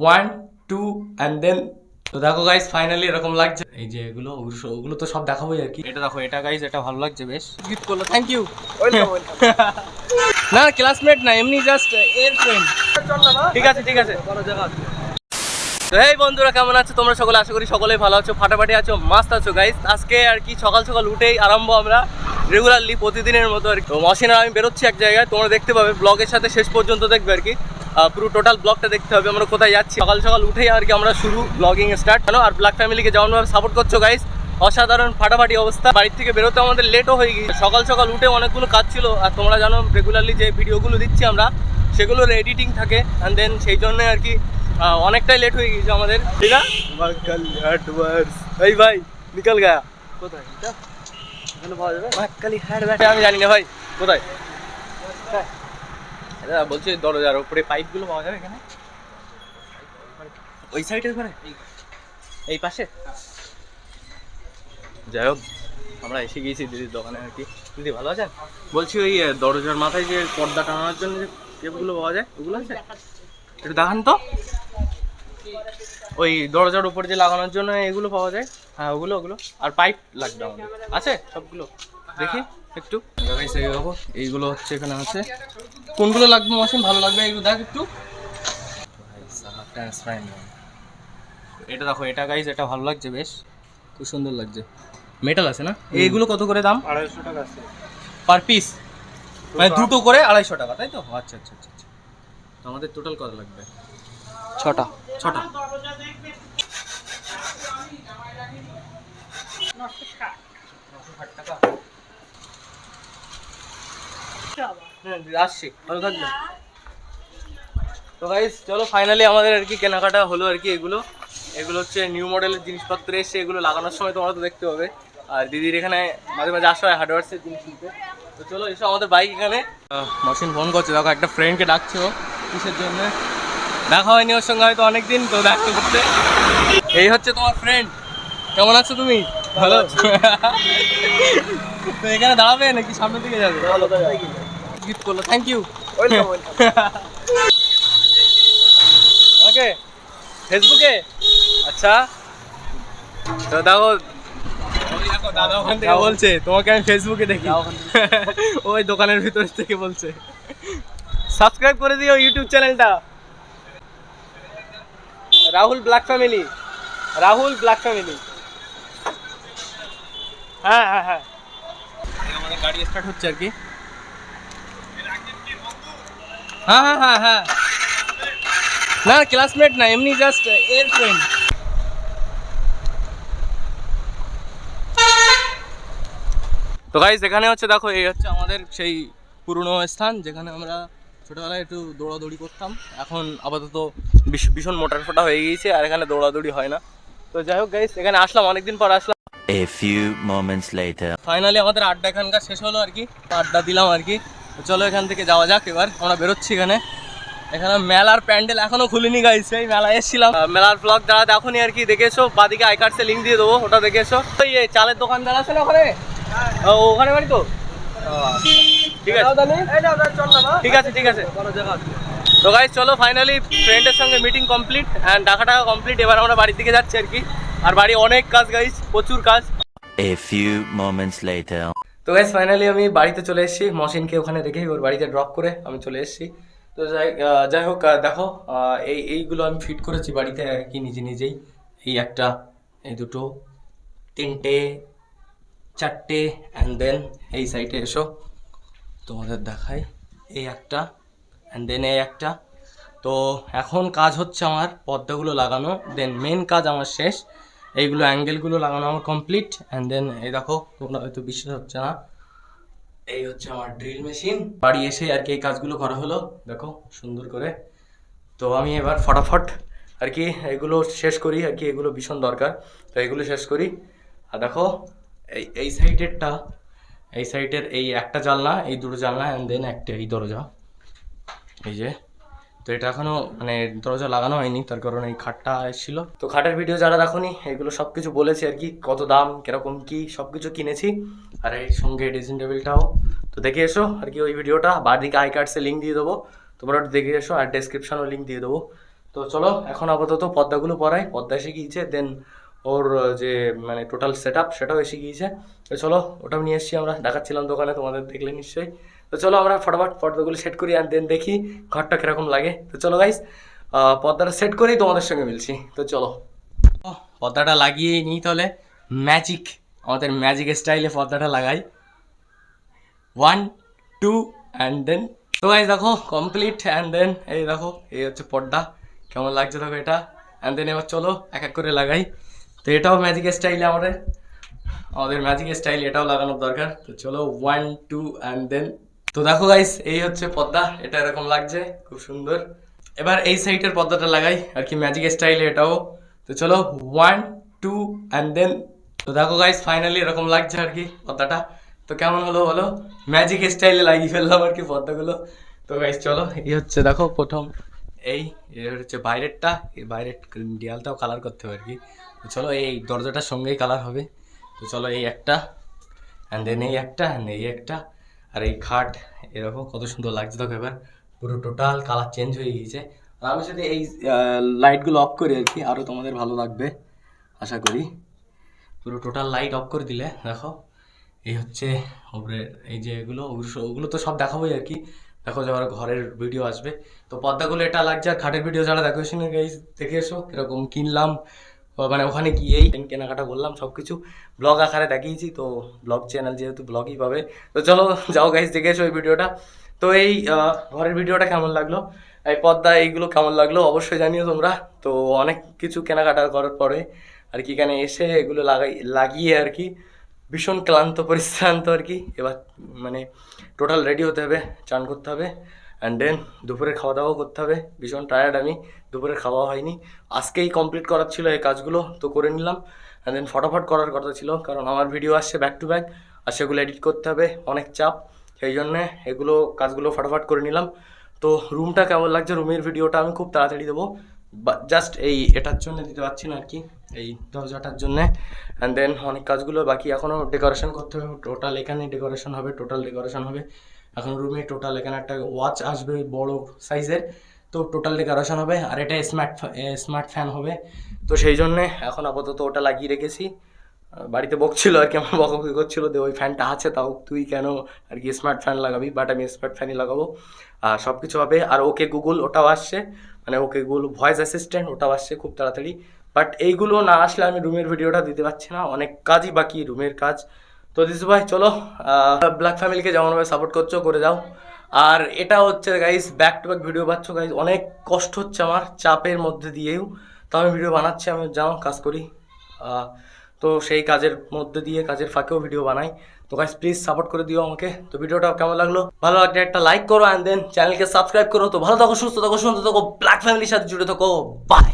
1 2 and then তো দেখো guys finally এরকম লাগছে। এই যে এগুলো ওগুলো তো সব দেখাবোই আর কি। এটা দেখো, এটা গাইস এটা ভালো লাগছে বেশ, গিফট করলো, থ্যাংক ইউ। Welcome welcome. না ক্লাসমেট না, এমনি জাস্ট এর ফ্রেন্ড। চল না, ঠিক আছে ঠিক আছে। বড় জায়গা আছে। তো এই বন্ধুরা কেমন আছো তোমরা সকলে? আশা করি সকলেই ভালো আছো, ফাটাফাটি আছো, মাস্ত আছো গাইস। আজকে আর কি সকাল সকাল উঠেই আরম্ভ আমরা রেগুলারলি প্রতিদিনের মতো আর কি। তো মশিন আর আমি বেরোচ্ছি এক জায়গায়, তোমরা দেখতে পাবে ব্লগের সাথে শেষ পর্যন্ত দেখবে আর কি। পুরো টোটাল ব্লগটা দেখতে হবে আমরা কোথায় যাচ্ছি। সকাল সকাল উঠেই আর কি আমরা শুরু ব্লগিং স্টার্ট। আর ব্ল্যাক ফ্যামিলিকে যেমনভাবে সাপোর্ট করছো গাইস, অসাধারণ ফাটাফাটি অবস্থা। বাড়ির থেকে বেরোতে আমাদের লেটও হয়ে গিয়েছে। সকাল সকাল উঠে অনেকগুলো কাজ ছিল, আর তোমরা জানো রেগুলারলি যে ভিডিওগুলো দিচ্ছি আমরা সেগুলোর এডিটিং থাকে, অ্যান্ড দেন সেই জন্য আর কি অনেকটাই লেট হয়ে গিয়েছে আমাদের। ঠিক আছে এই ভাই নিকল গয়া কোথায় এটা? এখানে পাওয়া যাবে? মাক্কালি হ্যাড ব্যাটে আমি জানি না ভাই কোথায়। এটা বলছি দরজার উপরে পাইপগুলো পাওয়া যাবে এখানে, ওই সাইডের ঘরে, এই পাশে। যাই হোক আমরা এসে গিয়েছি দিদির দোকানে আর কি। দিদি ভালো আছেন? বলছি ওই দরজার মাথায় যে পর্দা টানানোর জন্য যে টেপগুলো পাওয়া যায় ওগুলো আছে? একটু দেখান তো। ওই দরজার উপর যে লাগানোর জন্য এগুলো পাওয়া যায়, হ্যাঁ ওগুলো ওগুলো। আর পাইপ লাগবে আমাদের, আছে সবগুলো? দেখি একটু দেখো, এইগুলো হচ্ছে এখানে আছে। কোনগুলো লাগবে মাসিন? ভালো লাগবে এগুলো দেখ একটু। এটা দেখো, এটা গাইস এটা ভালো লাগছে বেশ, খুব সুন্দর লাগছে। মেটাল আছে না? এইগুলো কত করে দাম? 250 টাকা আছে পার পিস, মানে দুটো করে 250 টাকা, তাই তো? আচ্ছা আচ্ছা আচ্ছা আচ্ছা। তো আমাদের টোটাল কত লাগবে? 6টা। 6টা। আসছি, ভালো থাকবেন। তো গাইস চলো ফাইনালি আমাদের আর কি কেনাকাটা হলো আর কি। এগুলো এগুলো হচ্ছে নিউ মডেলের জিনিসপত্র এসছে, এগুলো লাগানোর সময় তোমরা তো দেখতে পাবে। আর দিদির এখানে মাঝে মাঝে আসা হয় হার্ডওয়্যার্সের জিনিস কিনতে। তো চলো এসো আমাদের বাইক এখানে। মশিন ফোন করছে, দেখো একটা ফ্রেন্ডকে ডাকছে ও, কিসের জন্য দেখা হয়নি ওর সঙ্গে হয়তো অনেকদিন, তো দেখা করতে। এই হচ্ছে তোমার ফ্রেন্ড। কেমন আছো তুমি? ভালো। তো এখানে দাঁড়াবে নাকি সামনের দিকে যাবে? গিফট করলো, thank you. Welcome welcome. Okay ফেসবুকে? আচ্ছা তো দেখো দাদা ওখান থেকে বলছে তোমাকে আমি ফেসবুকে দেখি। ওই দোকানের ভিতর থেকে বলছে সাবস্ক্রাইব করে দিও ইউটিউব চ্যানেলটা, Rahul black family. Rahul black family. হ্যাঁ হ্যাঁ হ্যাঁ, আমাদের গাড়ি স্টার্ট হচ্ছে আর কি। হ্যাঁ হ্যাঁ হ্যাঁ হ্যাঁ, না ক্লাসমেট না, এমনি জাস্ট এর ফ্রেন্ড। তো গাইস এখানে হচ্ছে দেখো, এই হচ্ছে আমাদের সেই পুরনো স্থান যেখানে আমরা ছোটবেলায় একটু দৌড়াদৌড়ি করতাম। এখন আপাতত ভীষণ মোটা ফোটা হয়ে গিয়েছে, আর এখানে দৌড়াদৌড়ি হয় না। তো যাই হোক গাইস এখানে আসলাম, অনেকদিন পর আসলাম। A few moments later. Finally আমাদের আড্ডা এখানকার শেষ হলো আর কি, আড্ডা দিলাম আর কি। তো চলো এখান থেকে যাওয়া যাক, এবার আমরা বেরোচ্ছি। এখানে মেলার প্যান্ডেল এখনো খুলিনি গাইস, সেই মেলায় এসেছিলাম। মেলার ব্লগ যারা এখনই আর কি দেখে এসো, বাদিকে আই কার্ডসে লিঙ্ক দিয়ে দেবো, ওটা দেখে এসো। এই চালের দোকানদার আছে না ওখানে, ওখানে বাড়ি তো? ঠিক আছে ঠিক আছে ঠিক আছে। বড় জায়গা আছে। তো গাইস চলো ফাইনালি ফ্রেন্ডের সঙ্গে মিটিং কমপ্লিট অ্যান্ড টাকা কমপ্লিট। এবার আমরা বাড়ির দিকে যাচ্ছি আর কি। আর বাড়ি অনেক কাজ গাইস, প্রচুর কাজ। A few moments later. তো গাইস ফাইনালি আমি বাড়িতে চলে এসেছি, মশিনকে ওখানে রেখে ওর বাড়িতে ড্রপ করে আমি চলে এসেছি। তো যাই হোক দেখো, এইগুলো আমি ফিট করেছি বাড়িতে আর কি নিজে নিজেই। এই একটা, এই দুটো, তিনটে, চারটে, অ্যান্ড দেন এই সাইডে এসো তোমাদের দেখাই, এই একটা, অ্যান্ড দেন এই একটা। তো এখন কাজ হচ্ছে আমার পর্দাগুলো লাগানো, দেন মেন কাজ আমার শেষ। এইগুলো অ্যাঙ্গেলগুলো লাগানো আমার কমপ্লিট, অ্যান্ড দেন এই দেখো, তোমরা হয়তো বিশ্বাস হচ্ছে না, এই হচ্ছে আমার ড্রিল মেশিন। বাড়ি এসে আর কি এই কাজগুলো করা হলো, দেখো সুন্দর করে। তো আমি এবার ফটাফট আর কি এগুলো শেষ করি আর কি, এগুলো ভীষণ দরকার, তো এগুলো শেষ করি। আর দেখো এই সাইডেরটা, এই সাইডের এই একটা জানলা, এই দুটো জানলা, অ্যান্ড দেন একটা এই দরজা, এই যে। তো এটা এখনো মানে দরজা লাগানো হয়নি, তার কারণ এই খাটটা এসেছিলো। তো খাটের ভিডিও যারা দেখোনি, এগুলো সব কিছু বলেছি আর কি, কত দাম কিরকম কি সব কিছু কিনেছি। আর এই সঙ্গে ড্রেসিং টেবিলটাও, তো দেখে এসো আর কি ওই ভিডিওটা। বাদিকে আই কার্ডসে লিঙ্ক দিয়ে দেবো, তোমরা একটু দেখে এসো, আর ডেসক্রিপশনও লিঙ্ক দিয়ে দেবো। তো তো চলো এখন আপাতত পর্দাগুলো পরাই, পর্দা এসে গিয়েছে, দেন ওর যে মানে টোটাল সেট আপ সেটাও এসে গিয়েছে। তো চলো ওটাও নিয়ে এসেছি, আমরা দেখাচ্ছিলাম দোকানে, তোমাদের দেখলে নিশ্চয়ই। তো চলো আমরা ফটাফট পর্দাগুলো সেট করি আর দেন দেখি ঘরটা কীরকম লাগে। তো চলো গাইস পর্দাটা সেট করেই তোমাদের সঙ্গে মিলছি। তো চলো পর্দাটা লাগিয়ে নিই তাহলে, ম্যাজিক, আমাদের ম্যাজিক স্টাইলে পর্দাটা লাগাই। 1 2 অ্যান্ড দেন তো গাইস দেখো কমপ্লিট, অ্যান্ড দেন এই দেখো এই হচ্ছে পর্দা, কেমন লাগছে দেখো এটা। অ্যান্ড দেন এবার চলো এক এক করে লাগাই। তো এটাও ম্যাজিক স্টাইলে আমাদের ম্যাজিক স্টাইল এটাও লাগানোর দরকার। তো চলো 1 2 অ্যান্ড দেন। তো দেখো গাইস এই হচ্ছে পর্দা, এটা এরকম লাগছে খুব সুন্দর। এবার এই সাইডের পর্দাটা লাগাই আর কি ম্যাজিক স্টাইলে এটাও। তো চলো 1 2 অ্যান্ড দেন। তো দেখো গাইস ফাইনালি এরকম লাগছে আর কি পর্দাটা। তো কেমন হলো বলো, ম্যাজিক স্টাইলে লাগিয়ে ফেললাম আর কি পর্দাগুলো। তো গাইস চলো এই হচ্ছে দেখো প্রথম এই হচ্ছে বাইরেরটা, এই বাইরের দেয়ালটাও কালার করতে হবে আর কি। তো চলো এই দরজাটার সঙ্গেই কালার হবে। তো চলো এই একটা, অ্যান্ড দেন এই একটা, অ্যান্ড এই একটা, আর এই খাট এরকম কত সুন্দর লাগছে দেখো। এবার পুরো টোটাল কালার চেঞ্জ হয়ে গিয়েছে। আর আমি যদি এই লাইটগুলো অফ করি আর কি, আরও তোমাদের ভালো লাগবে আশা করি। পুরো টোটাল লাইট অফ করে দিলে দেখো এই হচ্ছে উপরে এই যে ওগুলো তো সব দেখাবোই আর কি। দেখো যে আমার ঘরের ভিডিও আসবে। তো পর্দাগুলো এটা লাগছে, আর খাটের ভিডিও যারা দেখো শুনে গাইস দেখে এসো কীরকম কিনলাম, মানে ওখানে গিয়েই কেনাকাটা করলাম সব কিছু ব্লগ আকারে দেখিয়েছি। তো ব্লগ চ্যানেল যেহেতু ব্লগই পাবে। তো চলো যাও গাইস দেখে এসো এই ভিডিওটা। তো এই ঘরের ভিডিওটা কেমন লাগলো, এই পর্দা এইগুলো কেমন লাগলো অবশ্যই জানিও তোমরা। তো অনেক কিছু কেনাকাটা করার পরে আর কি এখানে এসে এগুলো লাগিয়ে আর কি ভীষণ ক্লান্ত পরিশ্রান্ত আর কি। এবার মানে টোটাল রেডি হতে হবে, চান করতে হবে, অ্যান্ড দেন দুপুরে খাওয়া দাওয়াও করতে হবে। ভীষণ টায়ার্ড আমি, দুপুরে খাওয়া হয়নি, আজকেই কমপ্লিট করার ছিল এই কাজগুলো, তো করে নিলাম। অ্যান্ড দেন ফটাফট করার কথা ছিল, কারণ আমার ভিডিও আসছে ব্যাক টু ব্যাক, আর সেগুলো এডিট করতে হবে, অনেক চাপ, সেই জন্যে এগুলো কাজগুলো ফটাফট করে নিলাম। তো রুমটা কেমন লাগছে, রুমের ভিডিওটা আমি খুব তাড়াতাড়ি দেবো, জাস্ট এটার জন্য দিতে পারছি না আর কি, এই দরজাটার জন্যে। অ্যান্ড দেন অনেক কাজগুলো বাকি, এখনও ডেকোরেশন করতে হবে, টোটাল এখানে ডেকোরেশন হবে, টোটাল ডেকোরেশন হবে এখন রুমে। টোটাল এখানে একটা ওয়াচ আসবে বড় সাইজের, তো টোটাল ডেকোরেশন হবে। আর এটা স্মার্ট ফ্যান হবে। তো সেই জন্যে এখন আপাতত ওটা লাগিয়ে রেখেছি। বাড়িতে বকছিল আর কি, আমার বকাবকি করছিল যে ওই ফ্যানটা আছে তাও তুই কেন আর কি স্মার্ট ফ্যান লাগাবি, বাট আমি স্মার্ট ফ্যানই লাগাবো। আর সব কিছু হবে। আর ওকে গুগল ওটাও আসছে, মানে ওকে গুগল ভয়েস অ্যাসিস্ট্যান্ট ওটাও আসছে খুব তাড়াতাড়ি। বাট এইগুলো না আসলে আমি রুমের ভিডিওটা দিতে পারছি না, অনেক কাজই বাকি রুমের কাজ। তো দিশু ভাই চলো ব্ল্যাক ফ্যামিলিকে যেমনভাবে সাপোর্ট করছো করে যাও। আর এটা হচ্ছে guys back to back video পাচ্ছ গাইস, অনেক কষ্ট হচ্ছে আমার, চাপের মধ্যে দিয়েও তো আমি ভিডিও বানাচ্ছি, আমি যাও কাজ করি। তো সেই কাজের মধ্যে দিয়ে কাজের ফাঁকেও ভিডিও বানাই। তো গাইস প্লিজ সাপোর্ট করে দিও আমাকে। তো ভিডিওটা কেমন লাগলো, ভালো লাগলে একটা লাইক করো, অ্যান্ড দেন চ্যানেলকে সাবস্ক্রাইব করো। তো ভালো থাকো, সুস্থ থাকো, সুন্দর থাকো, ব্ল্যাক ফ্যামিলির সাথে জুড়ে থাকো। বাই।